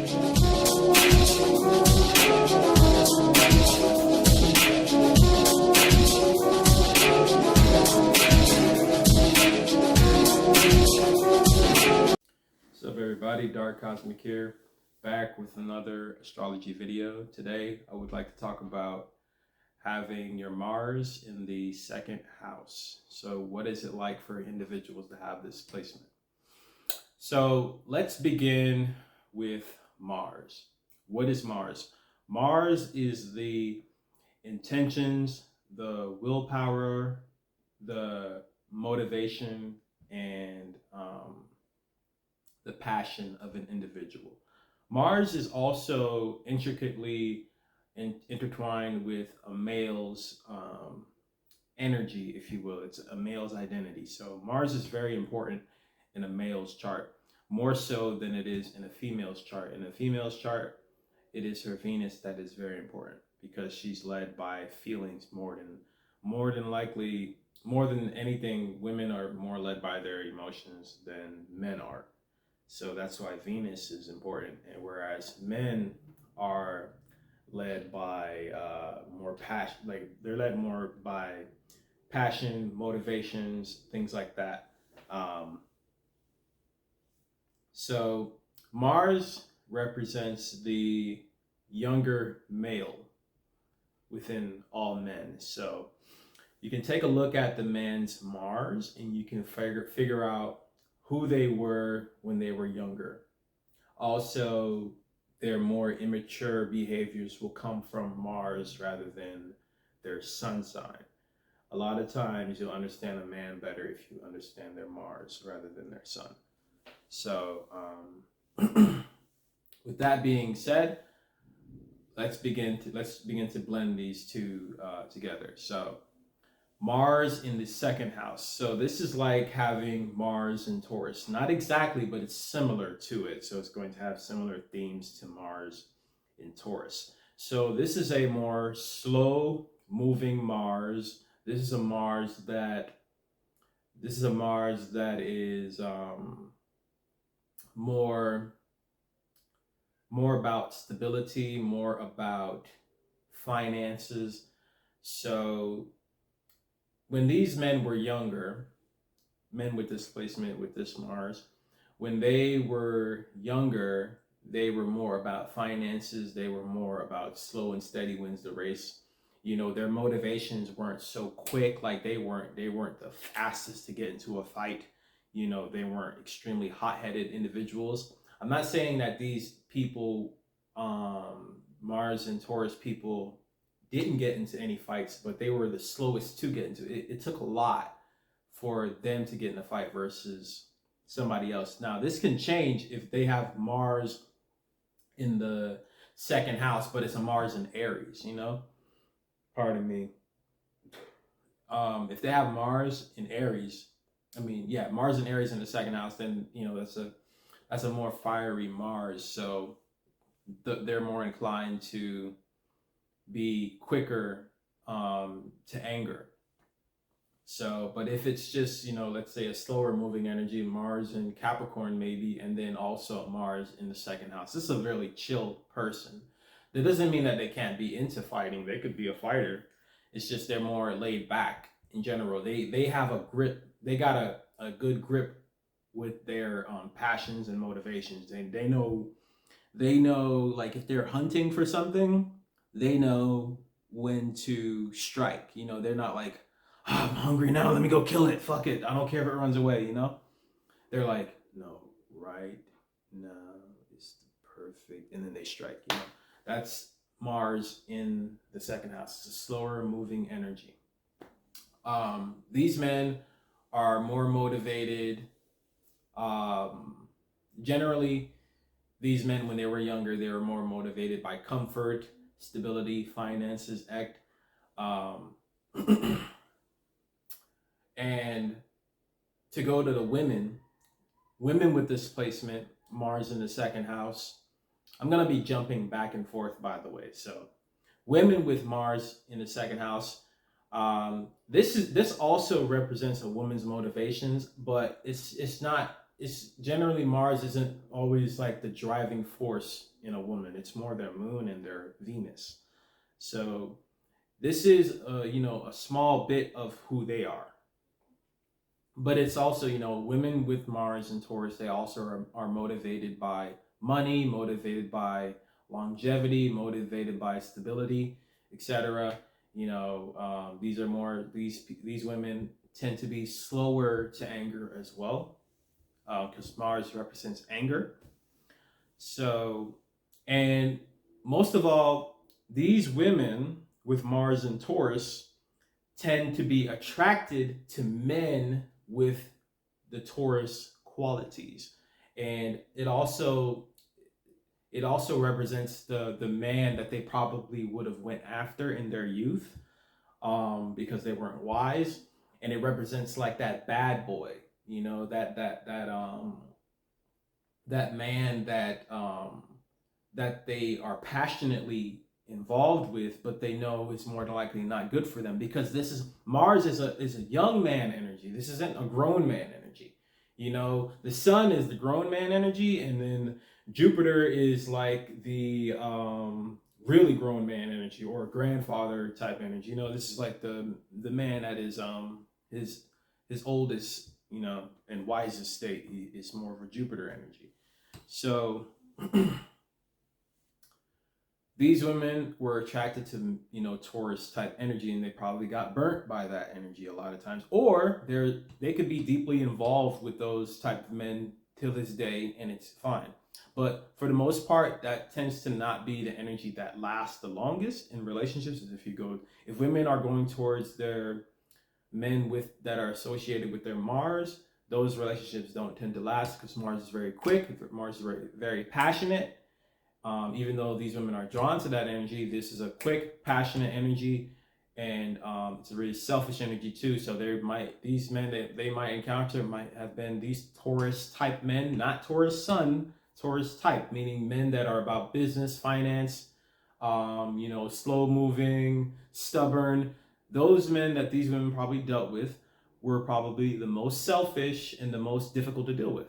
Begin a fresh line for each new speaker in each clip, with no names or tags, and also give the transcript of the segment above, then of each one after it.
What's up, everybody? Dark Cosmic here, back with another astrology video. Today, I would like to talk about having your Mars in the second house. So what is it like for individuals to have this placement? So let's begin with Mars. What is Mars? Mars is the intentions, the willpower, the motivation, and the passion of an individual. Mars is also intricately intertwined with a male's energy, if you will. It's a male's identity. So Mars is very important in a male's chart, more so than it is in a female's chart. In a female's chart, it is her Venus that is very important because she's led by feelings more than anything. Women are more led by their emotions than men are. So that's why Venus is important. And whereas men are led by more passion, like they're led more by passion, motivations, things like that. So Mars represents the younger male within all men. So you can take a look at the man's Mars and you can figure out who they were when they were younger. Also, their more immature behaviors will come from Mars rather than their sun sign. A lot of times you'll understand a man better if you understand their Mars rather than their sun. So with that being said, let's begin to blend these two together. So Mars in the second house. So this is like having Mars in Taurus. Not exactly, but it's similar to it. So it's going to have similar themes to Mars in Taurus. So this is a more slow moving Mars. This is a Mars that is more about stability, more about finances. So when these men were younger, men with this placement, with this Mars, when they were younger, they were more about finances. They were more about slow and steady wins the race. You know, their motivations weren't so quick. Like they weren't the fastest to get into a fight. You know, they weren't extremely hot-headed individuals. I'm not saying that these people, Mars and Taurus people, didn't get into any fights, but they were the slowest to get into it. It took a lot for them to get in a fight versus somebody else. Now, this can change if they have Mars in the second house, but it's a Mars in Aries, you know? Pardon me. If they have Mars in Aries, Mars in Aries in the second house, then, you know, that's a more fiery Mars. So they're more inclined to be quicker to anger. So, but if it's just, you know, let's say a slower moving energy, Mars in Capricorn maybe, and then also Mars in the second house, this is a really chill person. That doesn't mean that they can't be into fighting. They could be a fighter. It's just they're more laid back in general. They have a grip. They got a good grip with their passions and motivations. They know like if they're hunting for something, they know when to strike. You know, they're not like, oh, I'm hungry now, let me go kill it. Fuck it. I don't care if it runs away, you know? They're like, no, right now is perfect. And then they strike, you know? That's Mars in the second house. It's a slower moving energy. These men are more motivated. Generally, these men, when they were younger, they were more motivated by comfort, stability, finances, and to go to the women with this placement, Mars in the second house. I'm going to be jumping back and forth, by the way. So women with Mars in the second house, this also represents a woman's motivations, but it's not it's generally Mars isn't always like the driving force in a woman. It's more their moon and their Venus. So this is a small bit of who they are. But it's also, women with Mars and Taurus, they also are motivated by money, motivated by longevity, motivated by stability, etc. These women tend to be slower to anger as well, because Mars represents anger. So, and most of all, these women with Mars and Taurus tend to be attracted to men with the Taurus qualities. And it also represents the man that they probably would have went after in their youth, because they weren't wise. And it represents like that bad boy, that man that they are passionately involved with, but they know is more than likely not good for them, because this is Mars is a young man energy. This isn't a grown man energy. The sun is the grown man energy, and then Jupiter is like the really grown man energy, or grandfather type energy. This is like the man that is his oldest, and wisest state. He is more of a Jupiter energy. So these women were attracted to, Taurus type energy, and they probably got burnt by that energy a lot of times. Or they could be deeply involved with those type of men till this day, and it's fine. But for the most part, that tends to not be the energy that lasts the longest in relationships. If women are going towards their men that are associated with their Mars, those relationships don't tend to last, because Mars is very quick. Mars is very, very passionate. Even though these women are drawn to that energy, this is a quick, passionate energy, and it's a really selfish energy too. So these men that they might encounter might have been these Taurus type men, not Taurus sun, Taurus type, meaning men that are about business, finance, slow moving, stubborn. Those men that these women probably dealt with were probably the most selfish and the most difficult to deal with.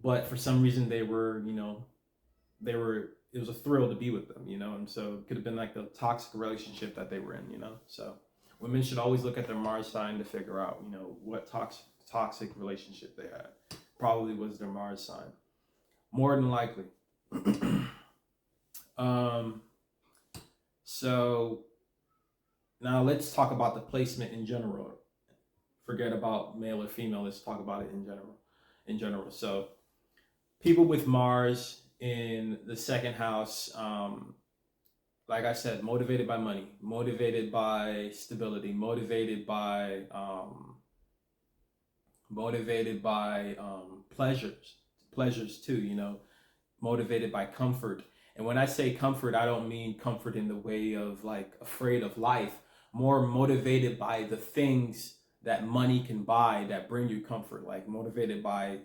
But for some reason it was a thrill to be with them, and so it could have been like the toxic relationship that they were in, So women should always look at their Mars sign to figure out, what toxic relationship they had. Probably was their Mars sign, more than likely. So now let's talk about the placement in general. Forget about male or female. Let's talk about it in general. So people with Mars in the second house, like I said, motivated by money, motivated by stability, motivated by pleasures too, motivated by comfort. And when I say comfort, I don't mean comfort in the way of like afraid of life, more motivated by the things that money can buy that bring you comfort, like motivated by,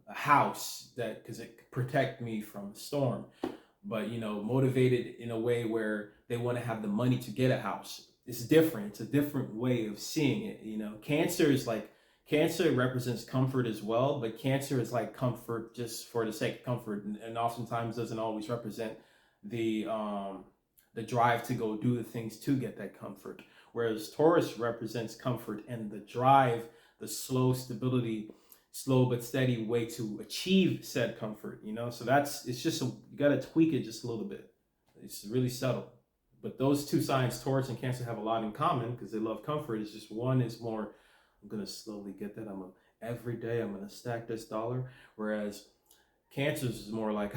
a house because it could protect me from a storm, but, motivated in a way where they want to have the money to get a house. It's different. It's a different way of seeing it. Cancer represents comfort as well, but Cancer is like comfort just for the sake of comfort, and oftentimes doesn't always represent the drive to go do the things to get that comfort. Whereas Taurus represents comfort and the drive, the slow but steady way to achieve said comfort, So you got to tweak it just a little bit. It's really subtle. But those two signs, Taurus and Cancer, have a lot in common because they love comfort. It's just one is more, I'm going to slowly get that. Every day I'm going to stack this dollar. Whereas Cancer's is more like,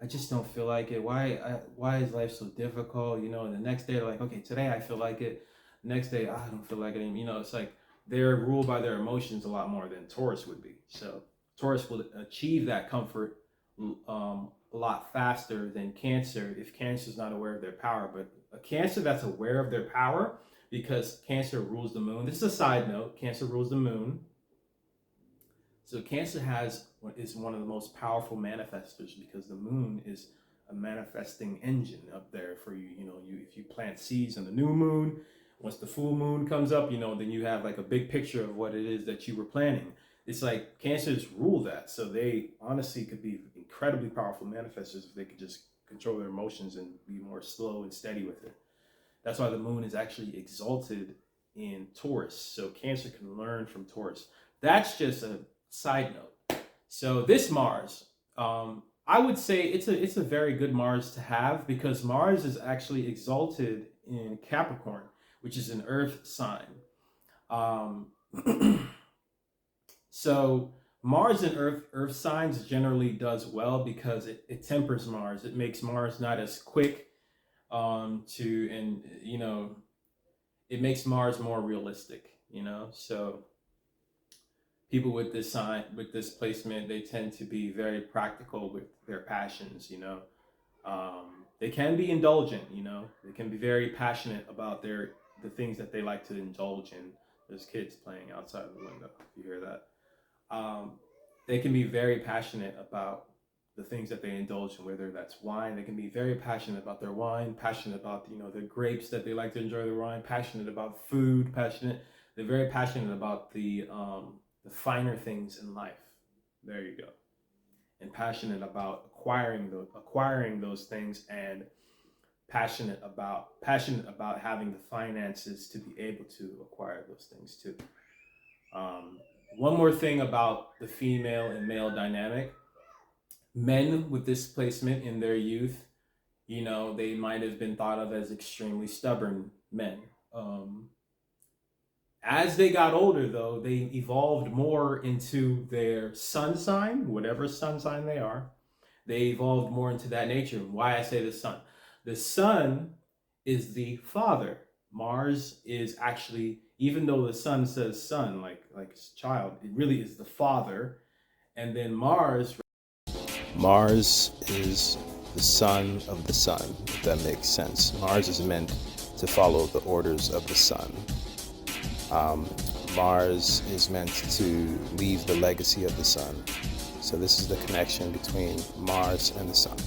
I just don't feel like it. Why is life so difficult? And the next day they're like, okay, today I feel like it. Next day I don't feel like it. It's like they're ruled by their emotions a lot more than Taurus would be. So Taurus will achieve that comfort a lot faster than Cancer if Cancer's not aware of their power. But a Cancer that's aware of their power, because Cancer rules the moon. This is a side note. Cancer rules the moon. So Cancer is one of the most powerful manifestors, because the moon is a manifesting engine up there for you. If you plant seeds on the new moon, once the full moon comes up, then you have like a big picture of what it is that you were planning. it's like cancers rule that. So they honestly could be incredibly powerful manifestors if they could just control their emotions and be more slow and steady with it. That's why the moon is actually exalted in Taurus. So Cancer can learn from Taurus. That's just a side note. So this Mars, I would say it's a very good Mars to have, because Mars is actually exalted in Capricorn, which is an Earth sign. Um, so Mars in Earth signs generally does well because it tempers Mars. It makes Mars not as quick to, and it makes Mars more realistic. So people with this sign, with this placement, they tend to be very practical with their passions. They can be indulgent. They can be very passionate about the things that they like to indulge in. There's kids playing outside of the window, if you hear that. They can be very passionate about the things that they indulge in, whether that's wine. They can be very passionate about their wine, passionate about the grapes that they like to enjoy their wine, passionate about food, they're very passionate about the finer things in life. There you go. And passionate about acquiring those things, and passionate about having the finances to be able to acquire those things too. One more thing about the female and male dynamic. Men with this placement in their youth, they might have been thought of as extremely stubborn men. As they got older, though, they evolved more into their sun sign, whatever sun sign they are. They evolved more into that nature. Why I say the sun. The sun is the father. Mars is actually, even though the sun says son, like child, it really is the father. And then Mars is the son of the sun, if that makes sense. Mars is meant to follow the orders of the sun. Mars is meant to leave the legacy of the sun. So this is the connection between Mars and the sun.